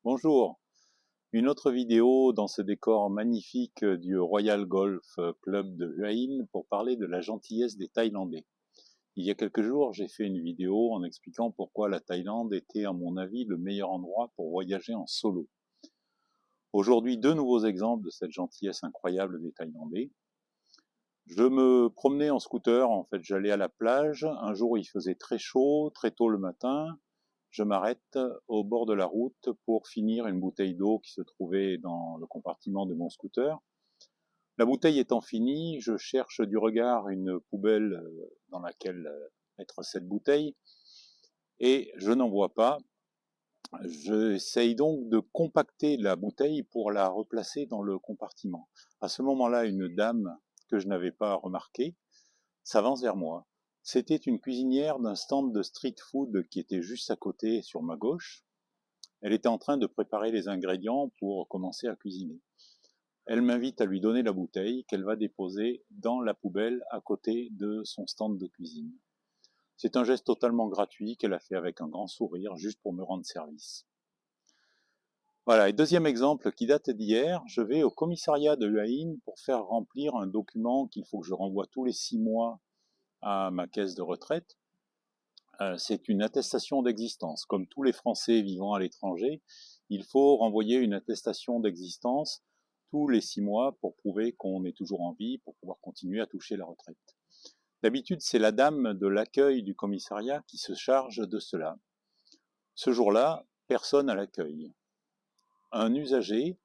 Bonjour, une autre vidéo dans ce décor magnifique du Royal Golf Club de Hua Hin pour parler de la gentillesse des Thaïlandais. Il y a quelques jours, j'ai fait une vidéo en expliquant pourquoi la Thaïlande était, à mon avis, le meilleur endroit pour voyager en solo. Aujourd'hui, deux nouveaux exemples de cette gentillesse incroyable des Thaïlandais. Je me promenais en scooter, en fait j'allais à la plage, un jour il faisait très chaud, très tôt le matin, je m'arrête au bord de la route pour finir une bouteille d'eau qui se trouvait dans le compartiment de mon scooter. La bouteille étant finie, je cherche du regard une poubelle dans laquelle mettre cette bouteille et je n'en vois pas. J'essaye donc de compacter la bouteille pour la replacer dans le compartiment. À ce moment-là, une dame que je n'avais pas remarquée s'avance vers moi. C'était une cuisinière d'un stand de street food qui était juste à côté sur ma gauche. Elle était en train de préparer les ingrédients pour commencer à cuisiner. Elle m'invite à lui donner la bouteille qu'elle va déposer dans la poubelle à côté de son stand de cuisine. C'est un geste totalement gratuit qu'elle a fait avec un grand sourire juste pour me rendre service. Voilà, et deuxième exemple qui date d'hier, je vais au commissariat de Hua Hin pour faire remplir un document qu'il faut que je renvoie tous les 6 mois à ma caisse de retraite. C'est une attestation d'existence. Comme tous les Français vivant à l'étranger, il faut renvoyer une attestation d'existence tous les 6 mois pour prouver qu'on est toujours en vie, pour pouvoir continuer à toucher la retraite. D'habitude, c'est la dame de l'accueil du commissariat qui se charge de cela. Ce jour-là, personne à l'accueil. Un usager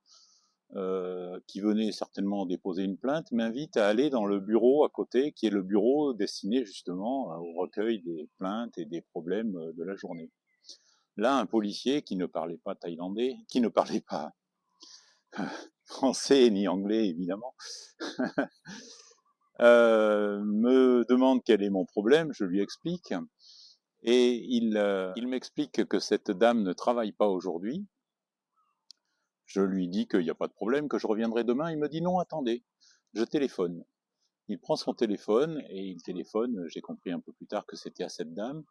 qui venait certainement déposer une plainte, m'invite à aller dans le bureau à côté, qui est le bureau destiné justement au recueil des plaintes et des problèmes de la journée. Là, un policier qui ne parlait pas thaïlandais, qui ne parlait pas français ni anglais évidemment, me demande quel est mon problème, je lui explique, et il m'explique que cette dame ne travaille pas aujourd'hui. Je lui dis qu'il n'y a pas de problème, que je reviendrai demain. Il me dit non, attendez, je téléphone. Il prend son téléphone et il téléphone, j'ai compris un peu plus tard que c'était à cette dame.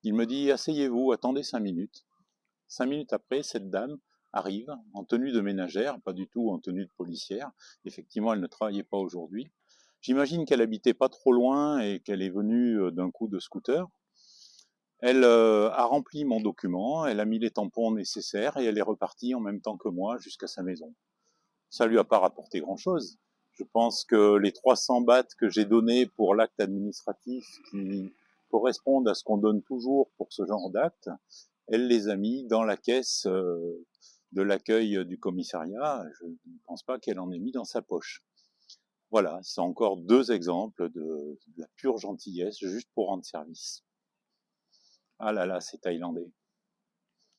Il me dit asseyez-vous, attendez 5 minutes. 5 minutes après, cette dame arrive en tenue de ménagère, pas du tout en tenue de policière. Effectivement, elle ne travaillait pas aujourd'hui. J'imagine qu'elle habitait pas trop loin et qu'elle est venue d'un coup de scooter. Elle a rempli mon document, elle a mis les tampons nécessaires et elle est repartie en même temps que moi jusqu'à sa maison. Ça lui a pas rapporté grand-chose. Je pense que les 300 bahts que j'ai donnés pour l'acte administratif qui correspondent à ce qu'on donne toujours pour ce genre d'acte, elle les a mis dans la caisse de l'accueil du commissariat. Je ne pense pas qu'elle en ait mis dans sa poche. Voilà, c'est encore deux exemples de la pure gentillesse, juste pour rendre service. Ah là là, c'est thaïlandais.